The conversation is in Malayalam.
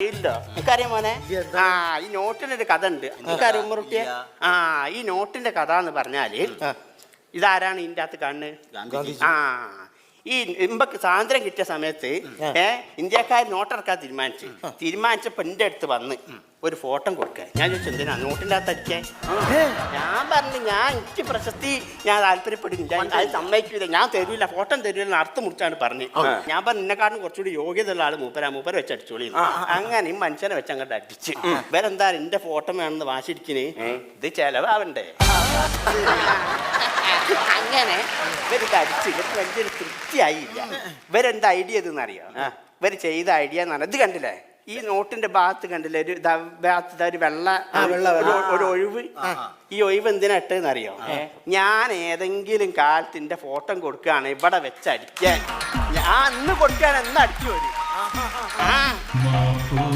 ഇല്ലോ എനിക്കറിയാം മോനെ. ഈ നോട്ടിനൊരു കഥ ഉണ്ട്. എനിക്കറിയാം ഉമ്മറുട്ടിയെ. ഈ നോട്ടിന്റെ കഥ എന്ന് പറഞ്ഞാല് ഇതാരാണ് ഇതിൻ്റെ അകത്ത് കാണുന്നത്? ഈ ഇമ്പക്ക് സ്വാതന്ത്ര്യം കിട്ടിയ സമയത്ത് ഇന്ത്യക്കാർ നോട്ടിറക്കാൻ തീരുമാനിച്ചപ്പോ എൻ്റെ അടുത്ത് വന്ന് ഒരു ഫോട്ടോ കൊടുക്കുക. ഞാൻ ചോദിച്ചു എന്തിനാ നോട്ടിൻ്റെ അകത്ത് അടിക്കാൻ? ഞാൻ പറഞ്ഞു എനിക്ക് പ്രശസ്തി ഞാൻ താല്പര്യപ്പെടുന്നില്ല, അത് സമ്മതിക്കില്ല, ഞാൻ തരൂല, ഫോട്ടോ തരൂല അർത്ഥം മുറിച്ചാണ് പറഞ്ഞ്. ഞാൻ പറഞ്ഞു നിന്നെക്കാട്ടും കുറച്ചുകൂടി യോഗ്യത ഉള്ള ആള് മൂപ്പര വെച്ച് അടിച്ചോളി. അങ്ങനെ ഈ മനുഷ്യനെ വെച്ച് അങ്ങോട്ട് അടിച്ച് ഇവരെന്താ എന്റെ ഫോട്ടോ വേണമെന്ന് വാശിരിക്കണേ, ഇത് ചെലവാവണ്ടേ. അങ്ങനെ ഇവർക്ക് അടിച്ച് ഇവർക്ക് വലിയൊരു തൃപ്തിയായില്ല. ഇവരെന്താ ഐഡിയ ഇതെന്നറിയോ? ഇവര് ചെയ്ത ഐഡിയ എന്ന് പറഞ്ഞാൽ ഇത് കണ്ടില്ലേ, ഈ നോട്ടിന്റെ ഭാഗത്ത് കണ്ടില്ലേ ഒരു ഭാഗത്ത് ഒരു ഒരു ഒഴിവ്. ഈ ഒഴിവ് എന്തിനാ ഇട്ടെന്നറിയോ? ഞാൻ ഏതെങ്കിലും കാലത്ത് എന്റെ ഫോട്ടോ കൊടുക്കുകയാണ് ഇവിടെ വെച്ചടിക്കാൻ, ഞാൻ അന്ന് കൊടുക്കുകയാണ് എന്ന് അടിച്ചു വരും.